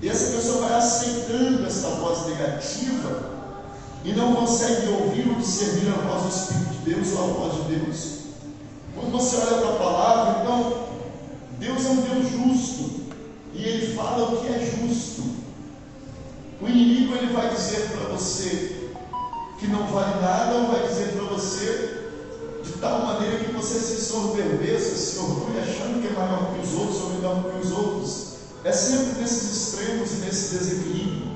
E essa pessoa vai aceitando essa voz negativa e não consegue ouvir ou discernir a voz do Espírito de Deus ou a voz de Deus. Quando você olha para a palavra, então, Deus é um Deus justo e Ele fala o que é justo. O inimigo, ele vai dizer para você que não vale nada, ou vai dizer para você de tal maneira que você se soberbeça, se orgulhe achando que é maior que os outros ou melhor que os outros. É sempre nesses extremos e nesse desequilíbrio.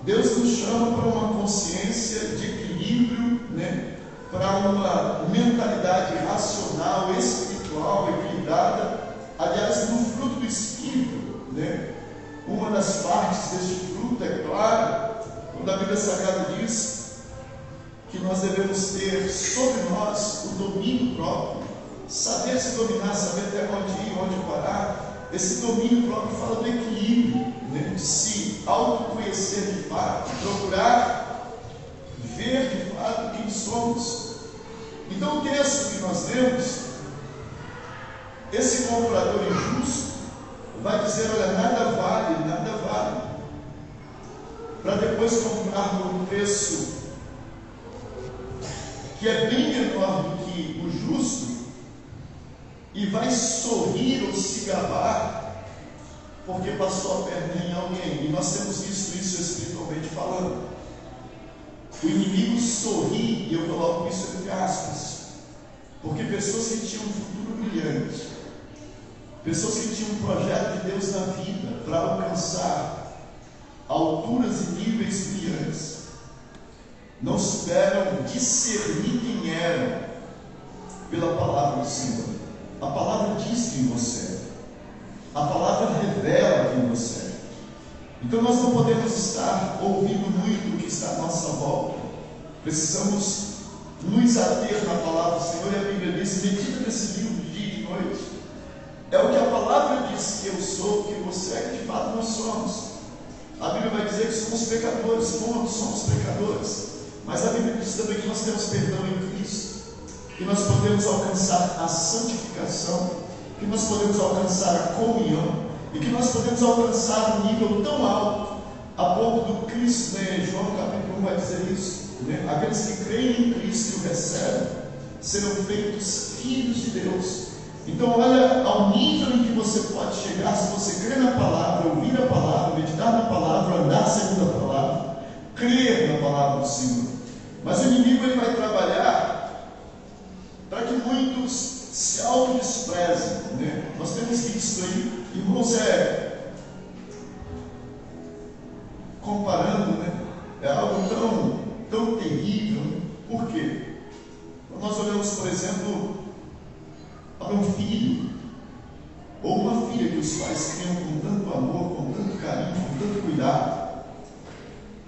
Deus nos chama para uma consciência de equilíbrio, né? Para uma mentalidade racional, espiritual, equilibrada. Aliás, no fruto do Espírito, né? Uma das partes deste fruto, é claro, quando a Bíblia Sagrada diz que nós devemos ter sobre nós o domínio próprio, saber se dominar, saber até onde ir, onde parar. Esse domínio próprio fala do equilíbrio, né? De se autoconhecer de fato, procurar ver de fato quem somos. Então o texto que nós lemos, esse comprador injusto vai dizer: olha, nada vale, para depois comprar por um preço que é bem menor do que o justo, e vai sorrir ou se gabar porque passou a perna em alguém. E nós temos visto isso espiritualmente falando. O inimigo sorri, e eu coloco isso entre aspas, porque pessoas que tinham um futuro brilhante, pessoas que tinham um projeto de Deus na vida para alcançar alturas e níveis brilhantes, não souberam discernir quem eram pela palavra do Senhor. A palavra diz quem você é, a palavra revela quem você é. Então nós não podemos estar ouvindo muito o que está à nossa volta. Precisamos nos ater na palavra do Senhor, e a Bíblia diz: medita nesse livro de dia e de noite. É o que a palavra diz que eu sou, que você é, que de fato nós somos. A Bíblia vai dizer que somos pecadores, todos somos pecadores. Mas a Bíblia diz também que nós temos perdão em Cristo, que nós podemos alcançar a santificação, que nós podemos alcançar a comunhão, e que nós podemos alcançar um nível tão alto, a ponto do Cristo, né? João capítulo 1 vai dizer isso, né? Aqueles que creem em Cristo e o recebem serão feitos filhos de Deus. Então olha ao nível em que você pode chegar se você crer na palavra, ouvir a palavra, meditar na palavra, andar segundo a palavra, crer na palavra do Senhor. Mas o inimigo, ele vai trabalhar para que muitos se autodesprezem, né? Nós temos visto aí, irmãos, comparando, né? É algo tão terrível, né? Por quê? Quando nós olhamos, por exemplo, para um filho ou uma filha que os pais criam com tanto amor, com tanto carinho, com tanto cuidado,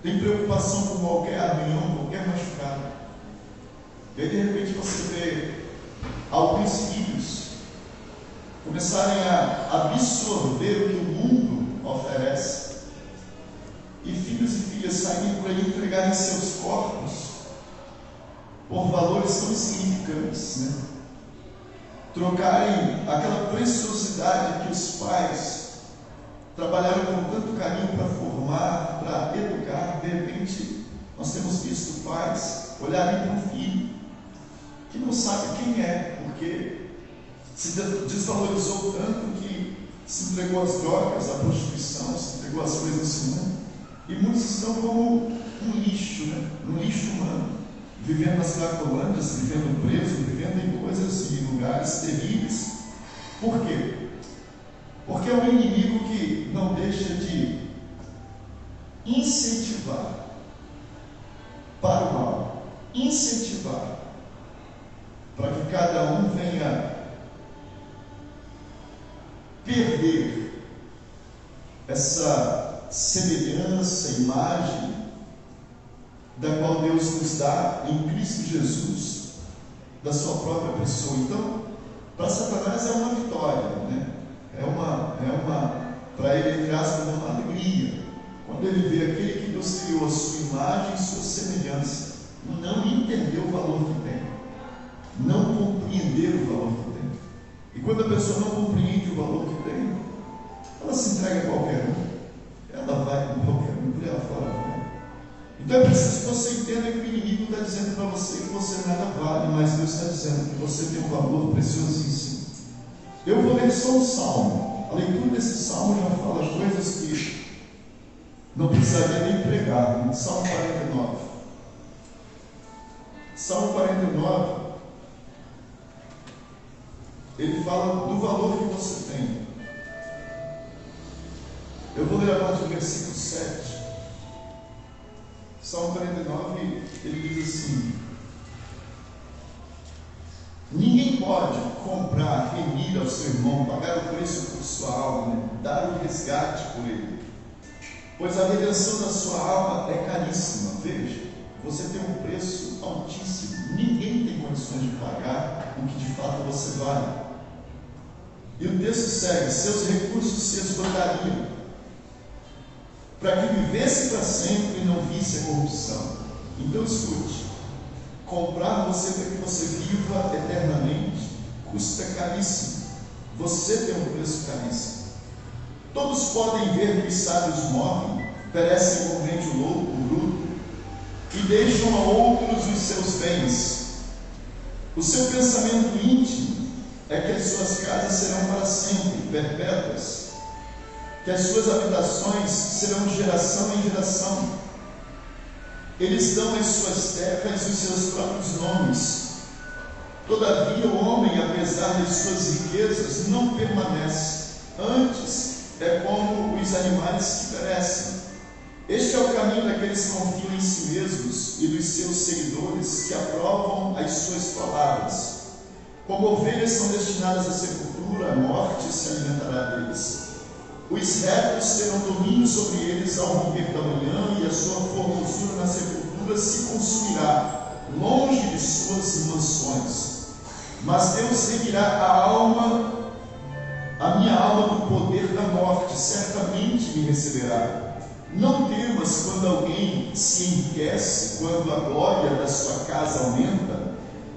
tem preocupação com qualquer arranhão, qualquer machucado. E aí de repente você vê alguns filhos começarem a absorver o que o mundo oferece, e filhos e filhas saírem por aí entregarem seus corpos por valores tão insignificantes, né? Trocarem aquela preciosidade que os pais trabalharam com tanto carinho para formar, para educar. De repente nós temos visto pais olharem para um filho que não sabe quem é, porque se desvalorizou tanto que se entregou às drogas, à prostituição, se entregou às coisas desse mundo, e muitos estão como um lixo, né? Um lixo humano, vivendo nas cracolândias, vivendo preso, vivendo em coisas e lugares terríveis. Por quê? Porque é um inimigo que não deixa de incentivar para o mal, incentivar para que cada um venha perder essa semelhança, imagem da qual Deus nos dá em Cristo Jesus, da sua própria pessoa. Então, para Satanás é uma vitória, né? Para ele, entre aspas, é uma alegria quando ele vê aquele que Deus criou a sua imagem e sua semelhança não entender o valor que tem, não compreender o valor que tem. E quando a pessoa não compreende o valor que tem, ela se entrega a qualquer um, ela Então é preciso que você entenda que o inimigo está dizendo para você que você nada vale, mas Deus está dizendo que você tem um valor preciosíssimo. Eu vou ler só um salmo. A leitura desse salmo já fala coisas que não precisaria nem pregar. Salmo 49. Salmo 49, ele fala do valor que você tem. Eu vou ler a partir do versículo 7. Salmo 49, ele diz assim: ninguém pode comprar, remir ao seu irmão, pagar o preço por sua alma, dar o resgate por ele, pois a redenção da sua alma é caríssima. Veja, você tem um preço altíssimo, ninguém tem condições de pagar o que de fato você vale. E o texto segue: seus recursos se esgotariam, para que vivesse para sempre e não visse a corrupção. Então escute, comprar você para que você viva eternamente custa caríssimo. Você tem um preço caríssimo. Todos podem ver que os sábios morrem, perecem como vento louco, bruto, e deixam a outros os seus bens. O seu pensamento íntimo é que as suas casas serão para sempre, perpétuas, que as suas habitações serão de geração em geração. Eles dão as suas terras os seus próprios nomes. Todavia o homem, apesar das suas riquezas, não permanece. Antes é como os animais que perecem. Este é o caminho daqueles que confiam em si mesmos e dos seus seguidores, que aprovam as suas palavras. Como ovelhas são destinadas à sepultura, a morte se alimentará deles. Os retos terão domínio sobre eles ao romper da manhã, e a sua formosura na sepultura se consumirá, longe de suas mansões. Mas Deus remirá a minha alma do poder da morte, certamente me receberá. Não temas quando alguém se enriquece, quando a glória da sua casa aumenta,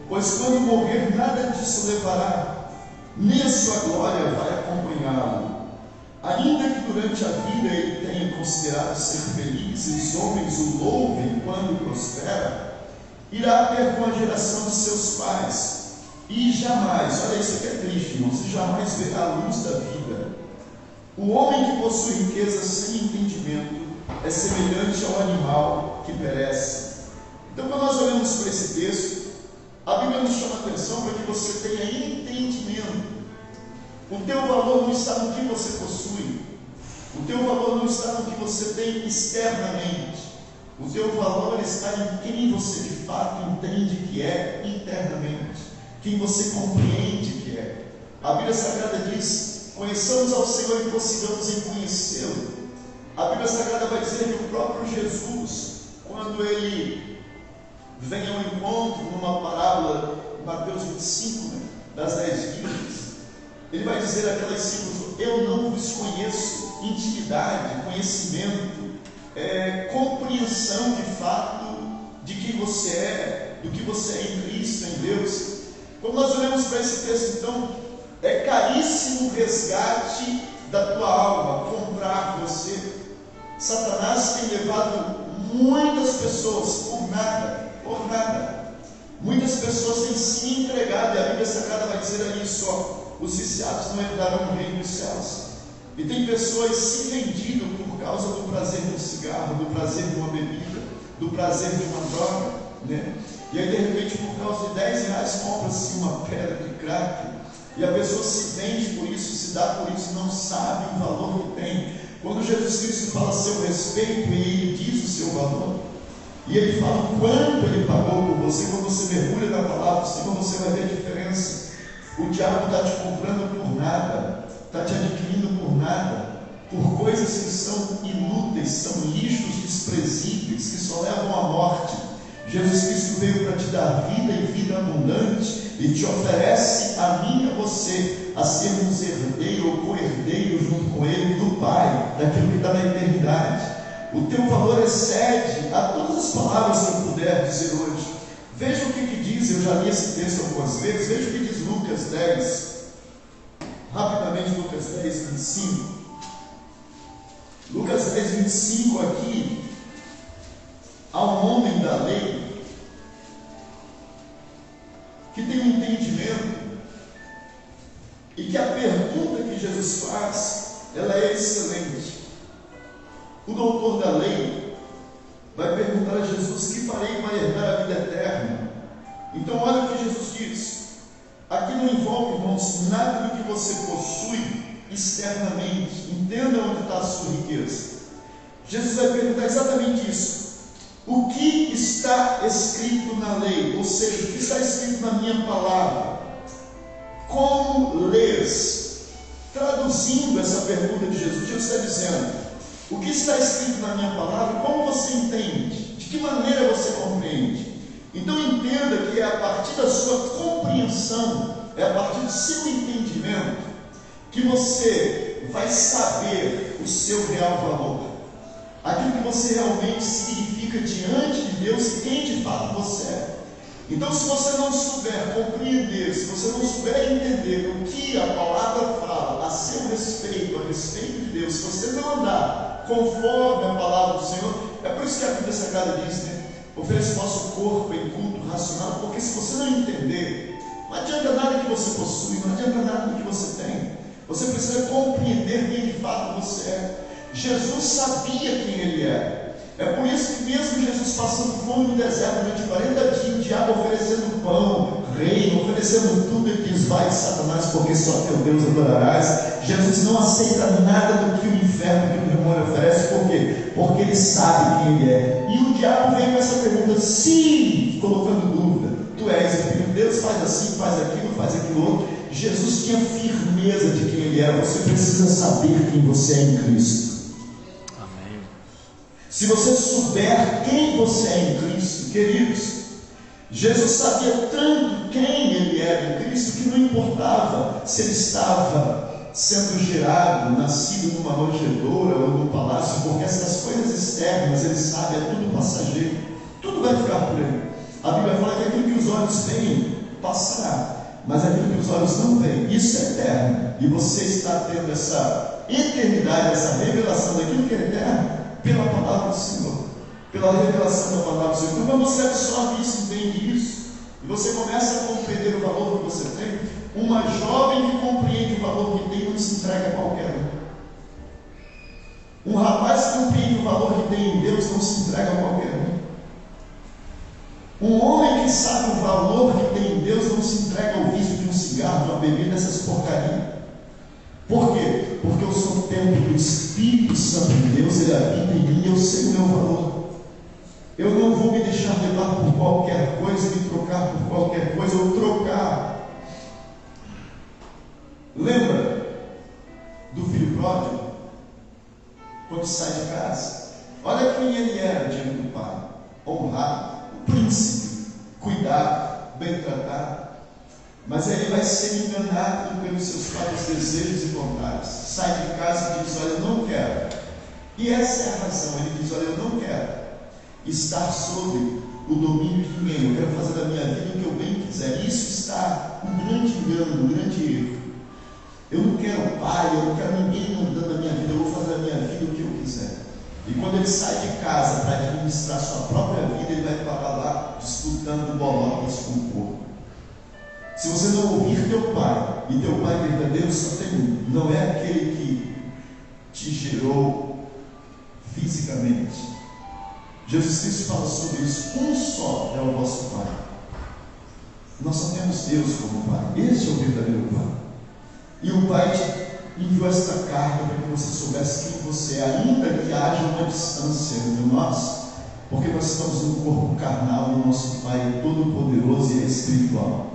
pois quando morrer nada disso levará, nem a sua glória vai acompanhá-lo. Ainda que durante a vida ele tenha considerado ser feliz, e os homens o louvem quando prospera, irá ter com a geração de seus pais, e jamais, olha, isso aqui é triste, irmãos, e jamais verá a luz da vida. O homem que possui riqueza sem entendimento é semelhante ao animal que perece. Então, quando nós olhamos para esse texto, a Bíblia nos chama a atenção para que você tenha entendimento. O teu valor não está no que você possui. O teu valor não está no que você tem externamente. O teu valor está em quem você de fato entende que é internamente, quem você compreende que é. A Bíblia Sagrada diz: conheçamos ao Senhor e prossigamos em conhecê-lo. A Bíblia Sagrada vai dizer que o próprio Jesus, quando ele vem ao encontro numa parábola, Mateus 25, das 10 virgens, ele vai dizer aquelas símbolos: eu não vos conheço. Intimidade, conhecimento, compreensão de fato de quem você é, do que você é em Cristo, em Deus. Quando nós olhamos para esse texto, então, é caríssimo o resgate da tua alma, comprar você. Satanás tem levado muitas pessoas por nada. Muitas pessoas têm se entregado, e a Bíblia Sagrada vai dizer ali só: os viciados não herdarão o reino dos céus. E tem pessoas se vendido por causa do prazer do cigarro, do prazer de uma bebida, do prazer de uma droga, né? E aí de repente, por causa de 10 reais, compra-se uma pedra de crack, e a pessoa se vende por isso, se dá por isso, não sabe o valor que tem. Quando Jesus Cristo fala a seu respeito, e ele diz o seu valor, e ele fala o quanto ele pagou por você. Quando você mergulha na palavra do Senhor, você vai ver a diferença. O diabo está te comprando por nada, está te adquirindo por nada, por coisas que são inúteis, são lixos desprezíveis, que só levam à morte. Jesus Cristo veio para te dar vida e vida abundante, e te oferece a mim e a você a sermos herdeiro ou co-herdeiro junto com Ele do Pai, daquilo que está na eternidade. O teu valor excede a todas as palavras que eu puder dizer hoje. Veja o que diz, eu já li esse texto algumas vezes, veja o que diz Lucas 10, rapidamente, Lucas 10, 25. Lucas 10, 25 aqui, a um homem da lei que tem um entendimento e que a pergunta que Jesus faz, ela é excelente. O doutor da lei vai perguntar a Jesus: que farei para herdar a vida eterna? Então olha o que Jesus diz. Aqui não envolve, irmãos, nada do que você possui externamente. Entenda onde está a sua riqueza. Jesus vai perguntar exatamente isso. O que está escrito na lei? Ou seja, o que está escrito na minha palavra? Como lês? Traduzindo essa pergunta de Jesus, Jesus está dizendo: o que está escrito na minha palavra? Como você entende? De que maneira você compreende? Então entenda que é a partir da sua compreensão, é a partir do seu entendimento, que você vai saber o seu real valor, aquilo que você realmente significa diante de Deus e quem de fato você é. Então, se você não souber compreender, se você não souber entender o que a palavra fala a seu respeito, a respeito de Deus, se você não andar conforme a palavra do Senhor, é por isso que a Bíblia Sagrada diz, né? Ofereça o nosso corpo em culto racional, porque se você não entender, não adianta nada que você possui, não adianta nada do que você tem. Você precisa compreender quem de fato você é. Jesus sabia quem ele é. É por isso que mesmo Jesus passando fome no deserto durante 40 dias, o diabo oferecendo pão, reino, oferecendo tudo, ele diz: vai, Satanás, porque só teu Deus adorarás. Jesus não aceita nada do que o inferno, que o demônio oferece. Por quê? Porque ele sabe quem ele é. E o diabo vem com essa pergunta, sim, colocando dúvida: tu és o filho de Deus, faz assim, faz aquilo outro. Jesus tinha firmeza de quem ele era. Você precisa saber quem você é em Cristo. Se você souber quem você é em Cristo, queridos, Jesus sabia tanto quem ele era em Cristo, que não importava se ele estava sendo gerado, nascido numa manjedoura ou num palácio, porque essas coisas externas, ele sabe, é tudo passageiro, tudo vai ficar por aí. A Bíblia fala que aquilo que os olhos veem passará, mas aquilo que os olhos não veem, isso é eterno, e você está tendo essa eternidade, essa revelação daquilo que é eterno, pela palavra do Senhor, pela revelação da palavra do Senhor. Então, quando você absorve isso, entende isso, e você começa a compreender o valor que você tem, uma jovem que compreende o valor que tem não se entrega a qualquer um. Um rapaz que compreende o valor que tem em Deus não se entrega a qualquer um. Um homem que sabe o valor que tem em Deus não se entrega ao vício de um cigarro, de uma bebida, dessas porcarias. Por quê? Porque eu sou o templo do Espírito Santo de Deus, ele habita em mim, eu sei o meu valor. Eu não vou me deixar levar por qualquer coisa, me trocar por qualquer coisa, ou trocar. Lembra do filho pródigo? Quando sai de casa, olha quem ele era diante do pai: honrado, o príncipe, cuidado, bem tratado. Mas aí ele vai ser enganado pelos seus próprios desejos e vontades. Sai de casa e diz: olha, eu não quero. E essa é a razão. Ele diz: olha, eu não quero estar sob o domínio de ninguém. Eu quero fazer da minha vida o que eu bem quiser. Isso está um grande engano, um grande erro. Eu não quero pai, eu não quero ninguém mandando a minha vida. Eu vou fazer da minha vida o que eu quiser. E quando ele sai de casa para administrar sua própria vida, ele vai parar lá disputando bolocas com o corpo. Se você não ouvir teu pai, e teu pai verdadeiro só tem um, não é aquele que te gerou fisicamente. Jesus Cristo fala sobre isso: um só é o vosso pai. Nós só temos Deus como pai. Esse é o verdadeiro pai. E o pai te enviou esta carta para que você soubesse quem você é, ainda que haja uma distância entre nós, porque nós estamos no corpo carnal, o nosso pai é todo poderoso e é espiritual.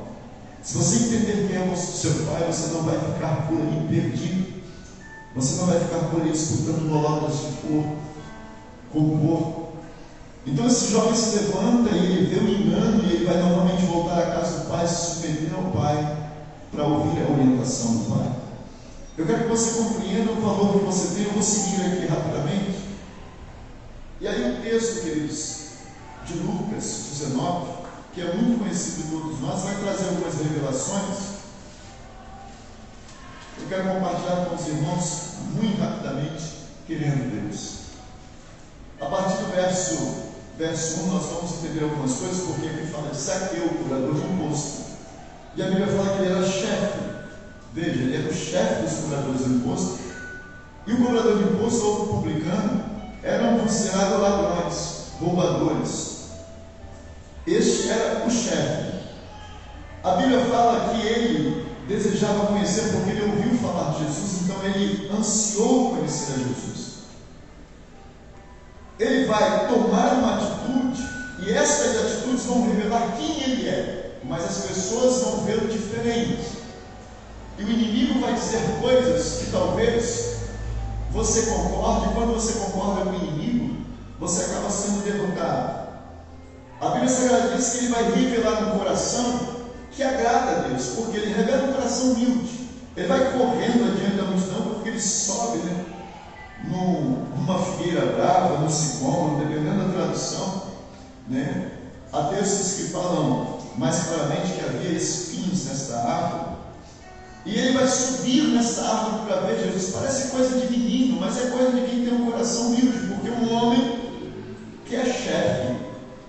Se você entender quem é o seu pai, você não vai ficar por aí perdido. Você não vai ficar por aí disputando bolacas de corpo com o corpo. Então esse jovem se levanta e ele vê o engano, e ele vai novamente voltar à casa do pai, se submeter ao pai, para ouvir a orientação do pai. Eu quero que você compreenda o valor que você tem. Eu vou seguir aqui rapidamente. E aí o texto, queridos, de Lucas 19, que é muito conhecido de todos nós, vai trazer algumas revelações. Eu quero compartilhar com os irmãos muito rapidamente, querendo Deus. A partir do verso verso 1, nós vamos entender algumas coisas, porque aqui fala de Zaqueu, cobrador de imposto. E a Bíblia fala que ele era chefe. Veja, ele era o chefe dos cobradores de imposto. E o cobrador de imposto, ou o publicano, eram considerados ladrões, roubadores. Este era o chefe. A Bíblia fala que ele desejava conhecer porque ele ouviu falar de Jesus, então ele ansiou conhecer a Jesus. Ele vai tomar uma atitude, e essas atitudes vão revelar quem ele é, mas as pessoas vão vê-lo diferente. E o inimigo vai dizer coisas que talvez você concorde, e quando você concorda com o inimigo, você acaba sendo derrotado. A Bíblia Sagrada diz que ele vai revelar um coração que agrada a Deus, porque ele revela um coração humilde. Ele vai correndo adiante da multidão, porque ele sobe, numa figueira brava, no sicômoro, dependendo da tradução, Há textos que falam mais claramente que havia espinhos nesta árvore. E ele vai subir nessa árvore para ver Jesus. Parece coisa de menino, mas é coisa de quem tem um coração humilde, porque um homem que é chefe,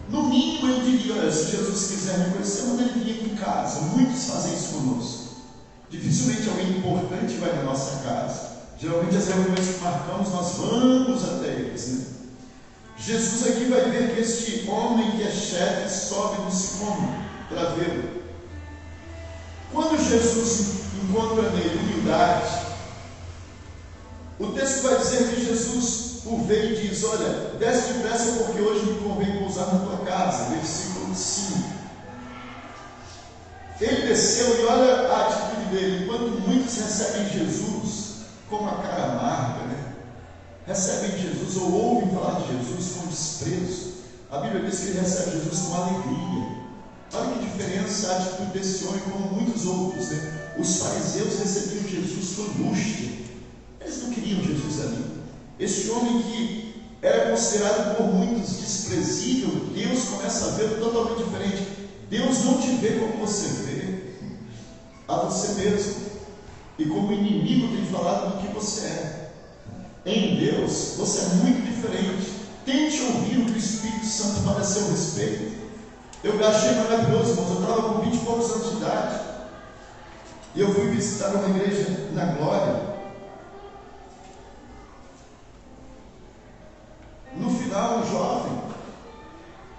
no mínimo eu diria, olha, se Jesus quiser me conhecer, manda ele vir aqui em casa. Muitos fazem isso conosco. Dificilmente alguém importante vai na nossa casa. Geralmente as reuniões que marcamos, nós vamos até eles, Jesus aqui vai ver que este homem que é chefe sobe no sicômoro para vê-lo. Quando Jesus encontra nele humildade, o texto vai dizer que Jesus o vê e diz: olha, desce depressa porque hoje me convém pousar na tua casa. Versículo 5. Ele desceu e olha a atitude dele. Enquanto muitos recebem Jesus com uma cara amarga, recebem Jesus ou ouvem falar de Jesus com desprezo, a Bíblia diz que ele recebe Jesus com alegria. Olha que diferença a atitude desse homem como muitos outros, Os fariseus recebiam Jesus com angústia. Eles não queriam Jesus ali. Este homem que era considerado por muitos desprezível, Deus começa a vê-lo totalmente diferente. Deus não te vê como você vê a você mesmo, e como o inimigo tem falado do que você é. Em Deus, você é muito diferente. Tente ouvir o que o Espírito Santo fala a seu respeito. Eu achei maravilhoso, irmãos. Eu estava com 20 e poucos anos de idade, e eu fui visitar uma igreja na Glória. No final, um jovem,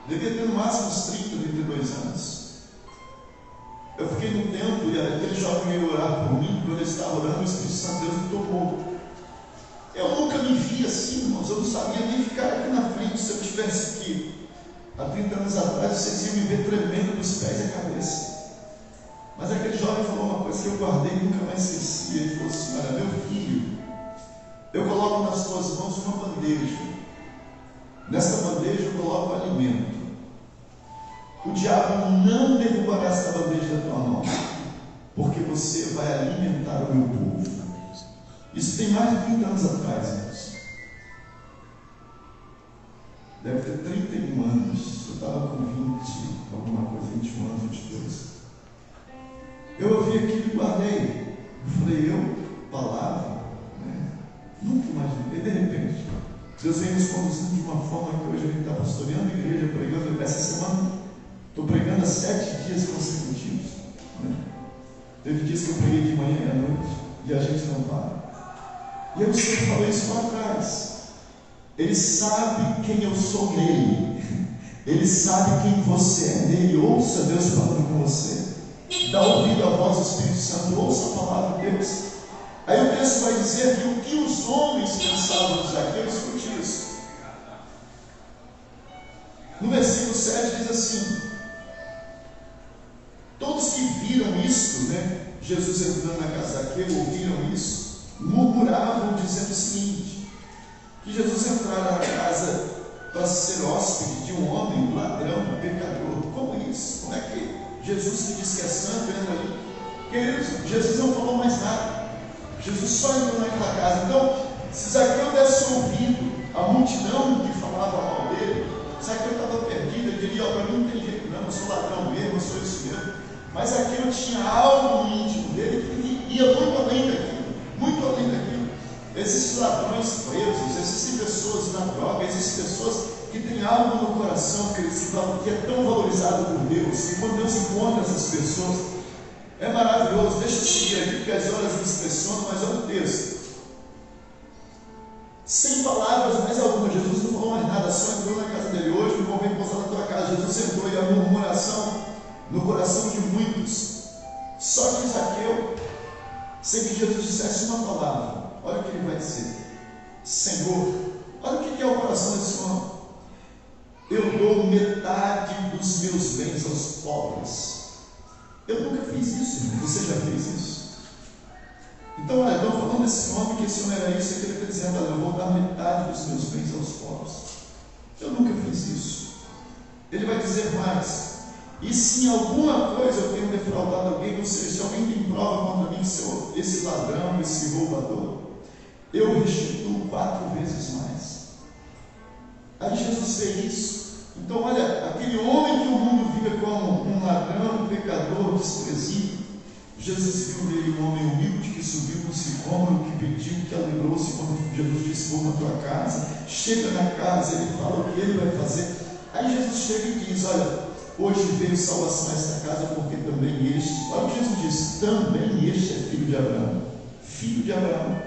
devia ter no máximo uns 30, 32 anos. Eu fiquei no templo e aquele jovem veio orar por mim. Quando eu estava orando, o Espírito Santo de Deus me tocou. Eu nunca me vi assim, irmãos. Eu não sabia nem ficar aqui na frente. Se eu estivesse aqui há 30 anos atrás, vocês iam me ver tremendo dos pés e a cabeça. Mas aquele jovem falou uma coisa que eu guardei e nunca mais esqueci. Ele falou assim: olha, meu filho, eu coloco nas tuas mãos uma bandeja. Nesta bandeja eu coloco alimento. O diabo não derrubará esta bandeja da tua mão, porque você vai alimentar o meu povo. Isso tem mais de 30 anos atrás, irmãos. Deve ter 31 anos. Eu estava com 20, alguma coisa, 21 anos, 22. Eu ouvi aquilo e guardei. Eu falei, palavra, nunca imaginei. E de repente, Deus vem nos conduzindo de uma forma que hoje a gente está pastoreando a igreja, pregando. Essa semana, estou pregando há 7 dias consecutivos. Teve dias que eu preguei de manhã e à noite, e a gente não para. E eu sempre falei isso lá atrás. Ele sabe quem eu sou nele. Ele sabe quem você é nele. Ouça Deus falando com você. Dá ouvido à voz do Espírito Santo. Ouça a palavra de Deus. Aí o texto vai dizer que o que os homens pensavam de Zaqueu, escute isso. No versículo 7 diz assim: todos que viram isto, Jesus entrando na casa de Zaqueu, ouviram isso, murmuravam dizendo o seguinte: que Jesus entrara na casa para ser hóspede de um homem, ladrão, pecador. Como isso? Como é que Jesus, que diz que é santo, entra ali? Queridos, Jesus não falou mais nada. Jesus só entrou naquela casa. Então, se Zaqueu desse ouvido a multidão que falava mal dele, Zaqueu estava perdido. Ele diria: para mim não tem jeito não, eu sou ladrão mesmo, eu sou isso mesmo. Mas Zaqueu tinha algo no íntimo dele que ia muito além daquilo. Muito além daquilo. Existem ladrões presos, existem pessoas pessoas na droga, existem pessoas que têm algo no coração que é tão valorizado por Deus, e quando Deus encontra essas pessoas, é maravilhoso. Deixa eu seguir aqui, porque as horas me impressionam, mas olha o texto. Sem palavras mais alguma, Jesus não falou mais nada, só entrou na casa dele. Hoje me convém pousar na tua casa. Jesus entrou e a murmuração no coração de muitos. Só que Zaqueu, sem que Jesus dissesse uma palavra, olha o que ele vai dizer: Senhor, olha o que é o coração desse homem. Eu dou metade dos meus bens aos pobres. Eu nunca fiz isso, irmão. Você já fez isso? Então, olha, estou falando desse homem, que esse homem era isso, e ele está dizendo: olha, eu vou dar metade dos meus bens aos pobres. Eu nunca fiz isso. Ele vai dizer mais: e se em alguma coisa eu tenho defraudado alguém, ou seja, se alguém tem prova contra mim, se esse ladrão, esse roubador, eu restituo 4 vezes mais. Aí Jesus vê isso. Então, olha, aquele homem que o mundo via como um ladrão, um pecador, desprezível, Jesus viu nele um homem humilde que subiu no sicômoro, que pediu, que alegrou-se quando Jesus disse: vou na tua casa. Chega na casa, ele fala o que ele vai fazer. Aí Jesus chega e diz: olha, hoje veio salvação a esta casa, porque também este, olha o que Jesus disse, também este é filho de Abraão. Filho de Abraão.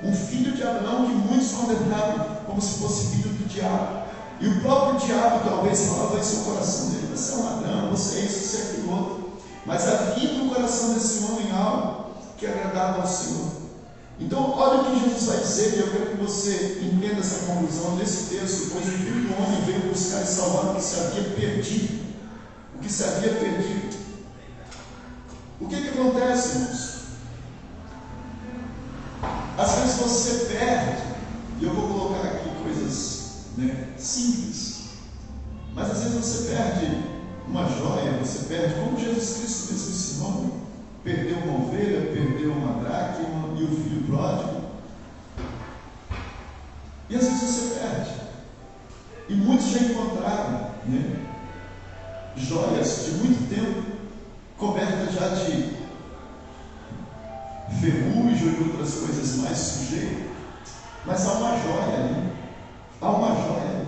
Um filho de Abraão que muitos condenaram como se fosse filho do diabo. E o próprio diabo talvez falava isso no coração dele: você é um ladrão, você é isso, você é aquilo outro. Mas havia no coração desse homem algo que agradava ao Senhor. Então, olha o que Jesus vai dizer, e eu quero que você entenda essa conclusão desse texto: pois o Filho do Homem veio buscar e salvar o que se havia perdido. O que se havia perdido. O que acontece, irmãos? Às vezes você perde, e eu vou colocar aqui coisas simples, mas às vezes você perde uma joia, você perde, como Jesus Cristo mesmo ensinou, perdeu uma ovelha, perdeu uma dracma e o filho pródigo, e às vezes você perde, e muitos já encontraram joias de muito tempo, cobertas já de ferrugem e outras coisas mais sujeiras, mas há uma joia ali, há uma joia ali.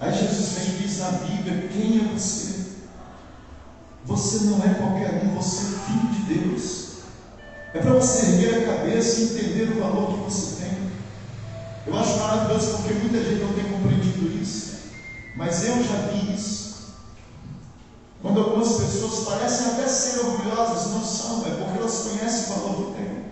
Aí Jesus vem e diz na Bíblia: quem é você? Você não é qualquer um, você é filho de Deus. É para você erguer a cabeça e entender o valor que você tem. Eu acho maravilhoso porque muita gente não tem compreendido isso, mas eu já vi isso. Quando algumas pessoas parecem até ser orgulhosas, não são, é porque elas conhecem o valor que têm.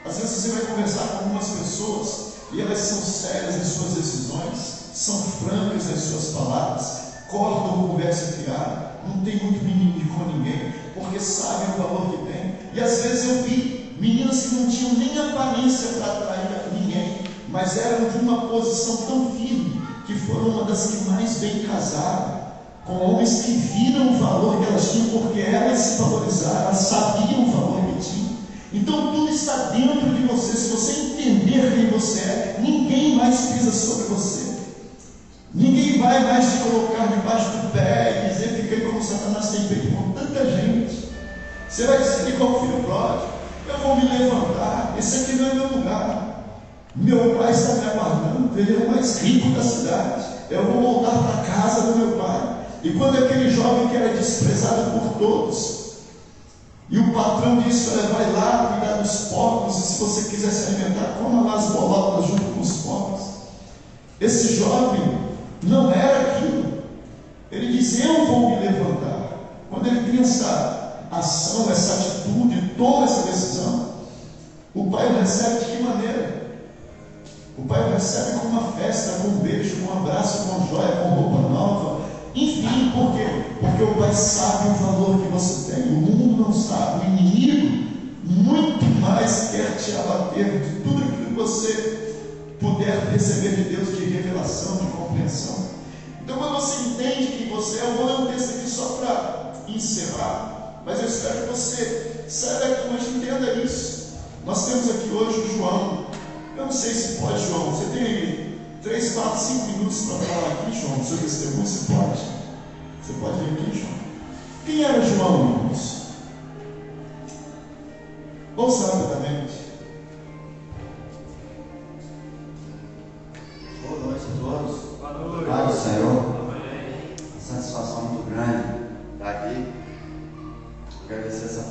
Às vezes você vai conversar com algumas pessoas e elas são sérias em suas decisões, são francas nas suas palavras, cortam conversa fiada, não tem muito mimimi com ninguém, porque sabem o valor que tem. E às vezes eu vi meninas que não tinham nem aparência para atrair ninguém, mas eram de uma posição tão firme, que foram uma das que mais bem casaram, com homens que viram o valor que elas tinham, porque elas se valorizaram, elas sabiam o valor que tinham. Então tudo está dentro de você. Se você entender quem você é, ninguém mais pisa sobre você. Ninguém vai mais te colocar debaixo do pé e dizer: fiquei como Satanás tem feito com tanta gente. Você vai dizer que, como filho pródigo, eu vou me levantar, esse aqui não é meu lugar. Meu pai está me aguardando, ele é o mais rico da cidade. Eu vou voltar para a casa do meu pai. E quando aquele jovem que era desprezado por todos, e o patrão disse: olha, vai lá cuidar dos porcos, e se você quiser se alimentar, coma lá as bolotas junto com os porcos. Esse jovem não era aquilo. Ele diz: eu vou me levantar. Quando ele tem essa ação, essa atitude, toma essa decisão, o pai o recebe de que maneira? O pai o recebe com uma festa, com um beijo, com um abraço, com joia, com roupa nova. Enfim, por quê? Porque o pai sabe o valor que você tem. O mundo não sabe. O inimigo muito mais quer te abater de tudo aquilo que você puder receber de Deus, de revelação, de compreensão. Então, quando você entende que você é, eu vou ler um texto aqui só para encerrar, mas eu espero que você saia daqui hoje e entenda isso. Nós temos aqui hoje o João. Eu não sei se pode, João. Você tem aí 3, 4, 5 minutos para falar aqui, João, do seu testemunho. Você pode? Você pode vir aqui, João? Quem era João, irmãos? Ouça rapidamente.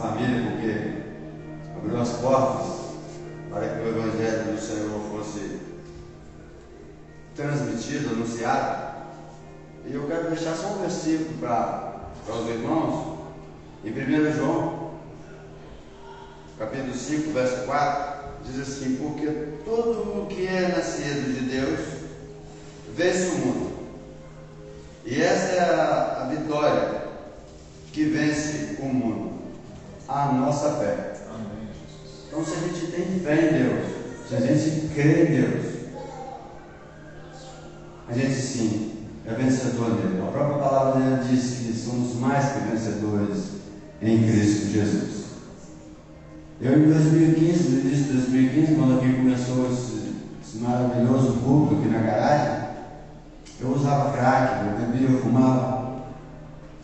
família, porque abriu as portas para que o Evangelho do Senhor fosse transmitido, anunciado. E eu quero deixar só um versículo para os irmãos, em 1 João, capítulo 5, verso 4, diz assim: porque todo o que é nascido de Deus vence o mundo. E essa é a vitória que vence o mundo, a nossa fé. Amém, Jesus. Então, se a gente tem fé em Deus, se a gente crê em Deus, a gente sim é vencedor nele. A própria palavra dele diz que somos mais que vencedores em Cristo Jesus. Eu, em 2015, no início de 2015, quando aqui começou esse maravilhoso culto aqui na garagem, eu usava crack, eu bebia, eu fumava,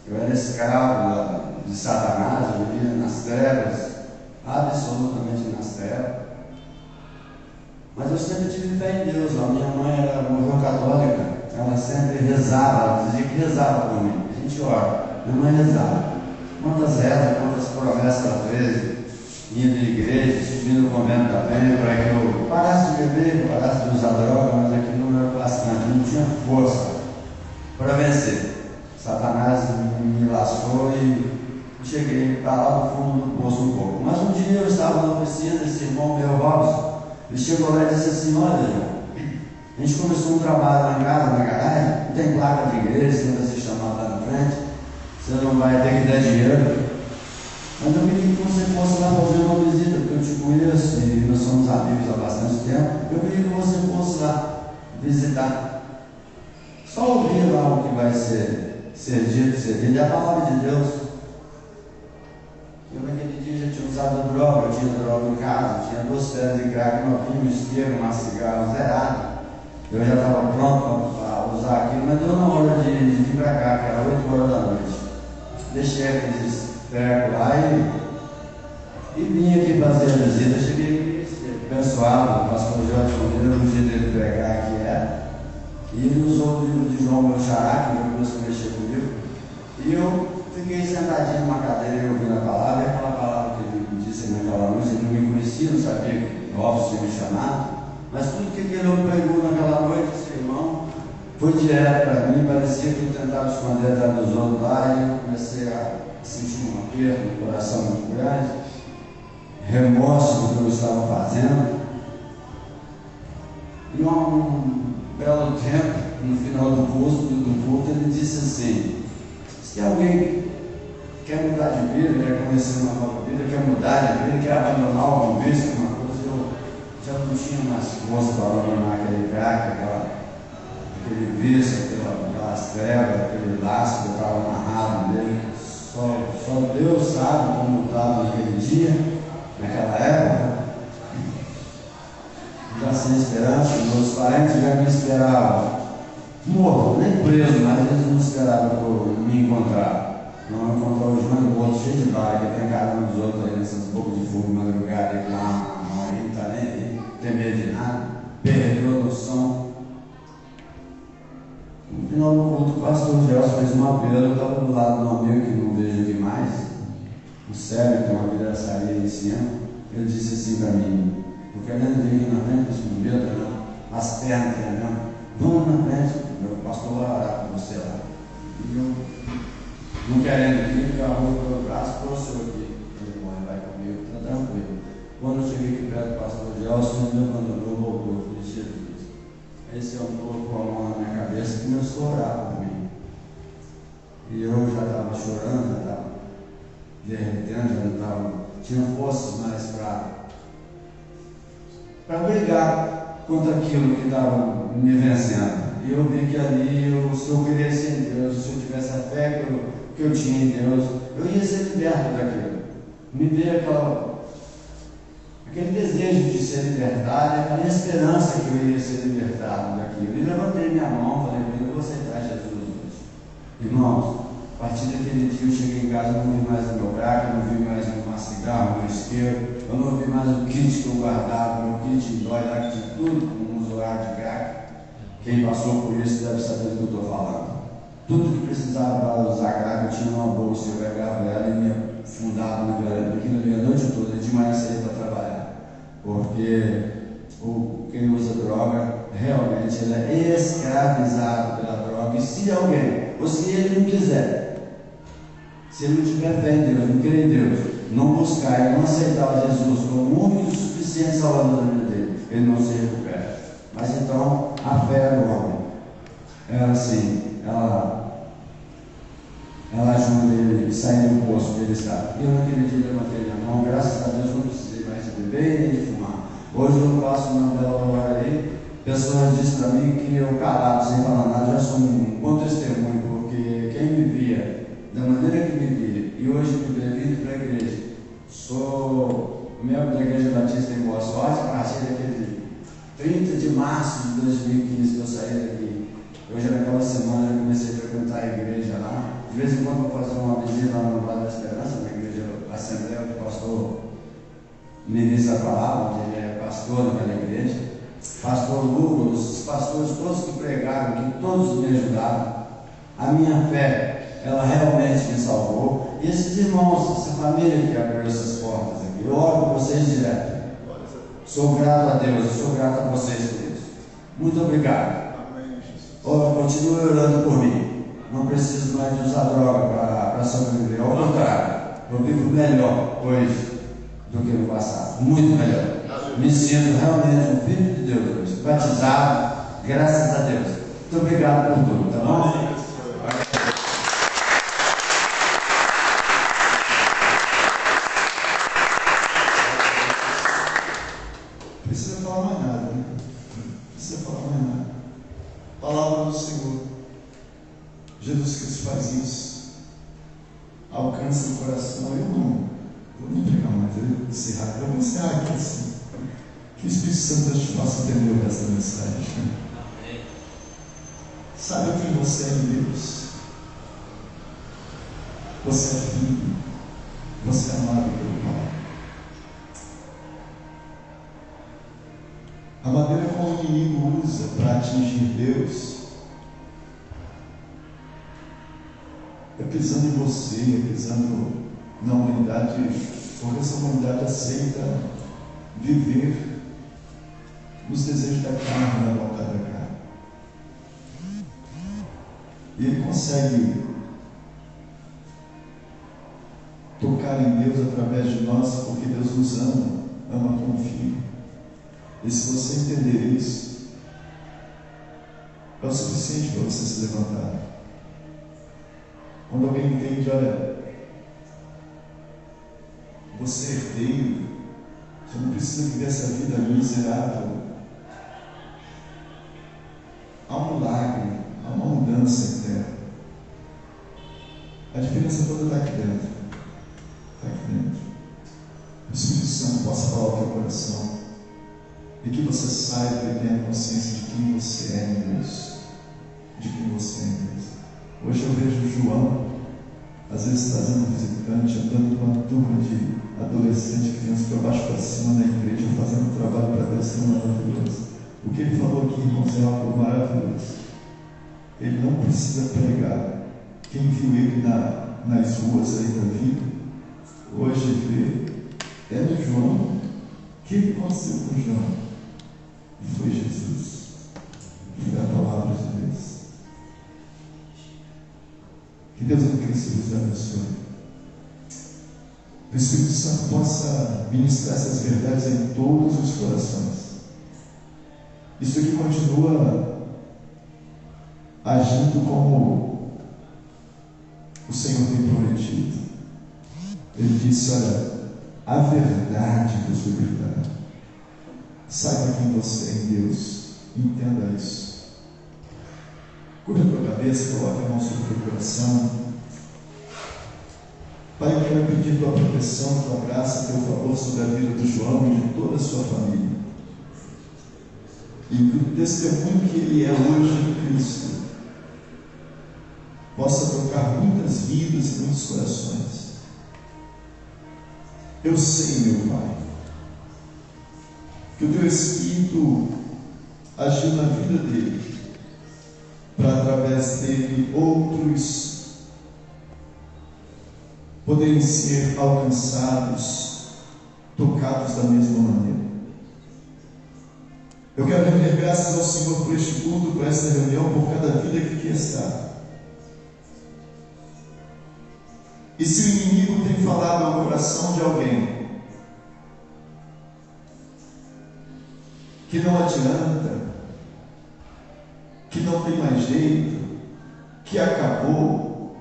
eu era escravo de Satanás, eu vivia nas trevas, absolutamente nas trevas. Mas eu sempre tive fé em Deus. A minha mãe era uma católica, ela sempre rezava, ela dizia que rezava por mim. A gente ora, minha mãe rezava. Quantas rezas, quantas promessas ela fez, indo à igreja, subindo no convento da Penha, para que eu parasse de beber, parasse de usar droga, mas aquilo não era bastante, não tinha força para vencer. Satanás me lascou e cheguei para lá no fundo do poço um pouco. Mas um dia eu estava na oficina, esse irmão meu, Robson, ele chegou lá e disse assim: olha, João, a gente começou um trabalho lá em casa, na garagem, não tem placa de igreja, você vai ser chamado lá na frente, você não vai ter que dar dinheiro. Mas eu queria que você fosse lá fazer uma visita, porque eu te conheço e nós somos amigos há bastante tempo. Eu queria que você fosse lá visitar. Só ouvir lá o que vai ser dito, é a palavra de Deus. Eu naquele dia já tinha usado droga, eu tinha droga em casa, tinha 2 pedras de crack, um isqueiro, uma cigarra zerada. Eu já estava pronto para usar aquilo, mas deu na hora de vir para cá, que era 8 horas da noite. Deixei aqueles treco lá e vim aqui fazer a visita. Cheguei abençoado, o pastor Jorge Fonteira, no jeito dele pregar que era. E ele usou o livro de João meu xará, que começou a mexer comigo. E eu fiquei sentadinho numa cadeira e ouvindo a palavra, e aquela palavra que ele me disse naquela noite, ele não me conhecia, não sabia que o Robson tinha me chamado, mas tudo que aquele homem pregou naquela noite, esse irmão, foi direto para mim. Parecia que eu tentava esconder atrás dos outros lá, e eu comecei a sentir um aperto no coração muito grande, remorso do que eu estava fazendo. E um belo tempo, no final do culto, ele disse assim: se alguém quer mudar de vida, quer conhecer uma nova vida, quer mudar de vida, quer abandonar algum vício, alguma coisa, eu já não tinha mais força para abandonar aquele crack, aquele vício, aquelas trevas, aquele laço que eu estava amarrado nele. Só Deus sabe como eu estava naquele dia, naquela época, já sem esperança. Meus parentes já me esperavam morto, nem preso, mas eles não esperavam por me encontrar. Não encontrar o João do outro cheio de bala, que tem cada um dos outros aí nessas bocas de fogo, madrugada, e lá, não está nem aí, tem medo de nada, perdeu a noção. No final do culto, o pastor Gelson fez um apelo. Eu estava do lado de um amigo que não vejo aqui mais, o Sérgio, que tem uma vidraçaria em cima. Ele disse assim para mim: eu querendo vir aqui na frente, não medo não, as pernas tremendo, vamos na frente, meu pastor vai orar com você lá. E eu, não querendo vir, eu arrumei pelo braço, trouxe eu aqui. Ele vai comigo, está tranquilo. Quando eu cheguei aqui perto do pastor Gelson, ele me abandonou, voltou. Eu falei: Jesus, esse é um povo com a mão na minha cabeça, que começou a orar por mim. E eu já estava chorando, já estava derretendo, já não estava, tinha forças mais para brigar contra aquilo que estava me vencendo. E eu vi que ali, se eu quisesse em Deus, se eu tivesse a fé que eu tinha em Deus, eu ia ser liberto daquilo. Me veio aquele desejo de ser libertado, aquela esperança que eu ia ser libertado daquilo. E levantei minha mão, falei: eu vou aceitar Jesus hoje. Irmãos, a partir daquele dia eu cheguei em casa, eu não vi mais o meu crack, eu não vi mais uma cigarra, o meu isqueiro, eu não vi mais o kit que eu guardava, o meu kit em dói lá, que tinha tudo como um usuário de crack. Quem passou por isso deve saber do que eu estou falando. Tudo que precisava para usar crack, eu tinha uma bolsa, eu pegava ela e ia fundado naquilo ali a noite toda, de manhã sair para trabalhar. Porque quem usa droga, realmente ele é escravizado pela droga. E se alguém, ou se ele não quiser, se ele não tiver fé em Deus, não crer em Deus, não buscar e não aceitar Jesus como o único e suficiente salvador da vida dele, ele não se recupera. Mas então, a fé do homem, ela assim, ela ajuda ele a sair do poço que ele está. Eu naquele dia levantei minha mão, graças a Deus não precisei mais de beber nem de fumar. Hoje eu passo na bela hora aí, pessoas dizem para mim que eu calado, sem falar nada, já sou um bom testemunho, porque quem me via, da maneira que me via, e hoje me vê vindo para a igreja, sou membro da Igreja Batista em Boa Sorte, a partir daquele 30 de março de 2015 que eu saí daqui. Hoje naquela semana eu comecei a frequentar a igreja lá. De vez em quando eu vou fazer uma visita lá no Vale da Esperança, na igreja Assembleia, onde o pastor ministra a palavra, onde ele é pastor naquela igreja. Pastor Lucas, os pastores todos que pregaram, que todos me ajudaram. A minha fé, ela realmente me salvou. E esses irmãos, essa família que abriu essas portas aqui, eu oro por vocês direto. Sou grato a Deus, eu sou grato a vocês por isso. Muito obrigado. Continue orando por mim. Não preciso mais de usar droga para sobreviver. Ao contrário, eu vivo melhor hoje do que no passado. Muito melhor. Me sinto realmente um filho de Deus hoje. Batizado, graças a Deus. Muito obrigado por tudo, tá bom? Precisa falar mais nada, né? Precisa falar mais nada. Palavra do Senhor. Jesus Cristo faz isso. Alcança o coração. Eu não vou pregar mais, eu vou encerrar. Eu vou encerrar aqui assim. Que o Espírito Santo te faça entender o resto da mensagem. Sabe quem você é em Deus? Você é filho. Você é amado pelo Pai. A maneira como o inimigo usa para atingir Deus é pisando em você, é pisando na humanidade, porque essa humanidade aceita viver nos desejos da carne, na vontade da carne. E ele consegue tocar em Deus através de nós, porque Deus nos ama como filho. E se você entender isso, é o suficiente para você se levantar. Quando alguém entende, olha, você é herdeiro, você não precisa viver essa vida miserável. Há um milagre, há uma mudança interna. A diferença toda está aqui dentro. Está aqui dentro. O Espírito Santo possa falar ao teu coração. E que você saiba e tenha consciência de quem você é em Deus. De quem você é em Deus. Hoje eu vejo João, às vezes trazendo um visitante, andando com uma turma de adolescentes, crianças para baixo para cima na igreja, fazendo um trabalho para Deus tão maravilhoso. O que ele falou aqui, irmãos, é algo maravilhoso. Ele não precisa pregar. Quem viu ele nas ruas aí da vida, hoje vê, é do João. O que aconteceu com João? E foi Jesus. Foi a palavra de Deus. Que Deus em Cristo nos abençoe. Que o Espírito Santo possa ministrar essas verdades em todos os corações. Isso aqui continua agindo como o Senhor tem prometido. Ele disse, olha, a verdade vos libertará. Saiba quem você é em Deus. Entenda isso. Curva a tua cabeça, coloque a mão sobre o teu coração. Pai, eu quero pedir tua proteção, tua graça, teu favor sobre a vida do João e de toda a sua família. E que o testemunho que ele é hoje em Cristo possa tocar muitas vidas e muitos corações. Eu sei, meu Pai, que o teu Espírito agiu na vida dele, para através dele outros poderem ser alcançados, tocados da mesma maneira. Eu quero render graças ao Senhor por este culto, por esta reunião, por cada vida que aqui está. E se o inimigo tem falado ao coração de alguém que não adianta, que não tem mais jeito, que acabou,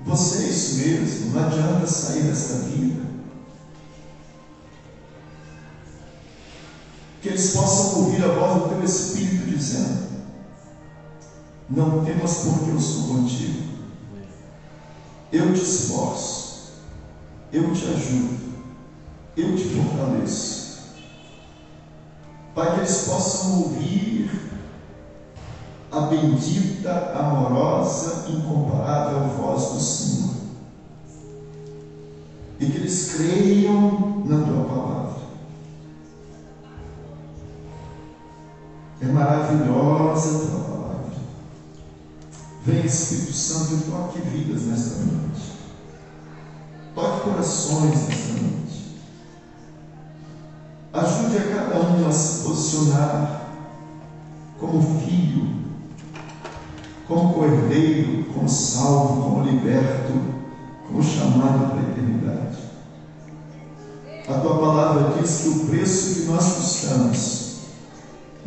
você é isso mesmo, não adianta sair desta vida. Que eles possam ouvir a voz do teu Espírito dizendo: não temas, porque eu sou contigo. Eu te esforço, eu te ajudo, eu te fortaleço. Para que eles possam ouvir a bendita, amorosa, incomparável voz do Senhor. E que eles creiam na tua palavra. É maravilhosa a tua palavra. Vem, Espírito Santo, e toque vidas nesta noite. Toque corações nesta noite. Ajude a cada um a se posicionar como filho, como cordeiro, como salvo, como liberto, como chamado para a eternidade. A tua palavra diz que o preço que nós custamos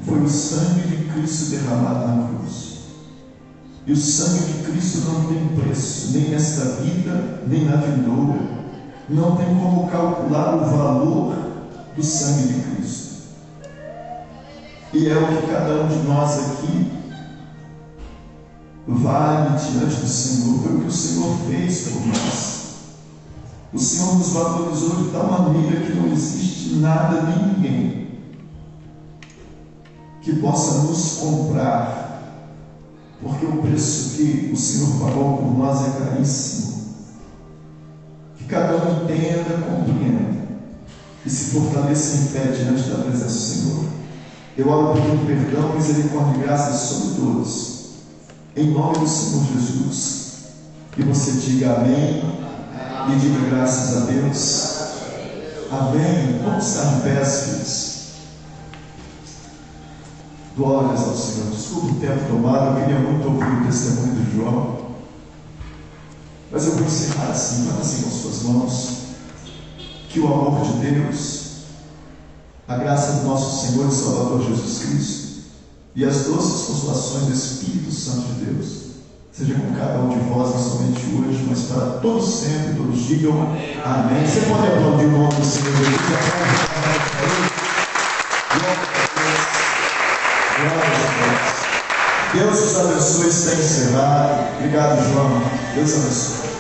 foi o sangue de Cristo derramado na cruz. E o sangue de Cristo não tem preço, nem nesta vida, nem na vindoura. Não tem como calcular o valor do sangue de Cristo. E é o que cada um de nós aqui vale diante do Senhor. Foi o que o Senhor fez por nós. O Senhor nos valorizou de tal maneira que não existe nada nem ninguém que possa nos comprar, porque o preço que o Senhor pagou por nós é caríssimo. Que cada um entenda, compreenda e se fortaleça em fé diante da presença do Senhor. Eu oro pedindo perdão, misericórdia e graça sobre todos, em nome do Senhor Jesus. E você diga amém e diga graças a Deus. Amém. Vamos estar em pé, filhos. Glórias ao Senhor. Desculpe o tempo tomado, eu queria muito ouvir o testemunho do João, mas eu vou encerrar assim, faz assim com suas mãos. Que o amor de Deus, a graça do nosso Senhor e Salvador Jesus Cristo e as doces consolações do Espírito Santo de Deus seja com cada um de vós, não somente hoje, mas para todos sempre. Todos digam amém. Você pode aplaudir o nome do Senhor Jesus. Deus os abençoe. Está encerrado. Obrigado, João. Deus abençoe.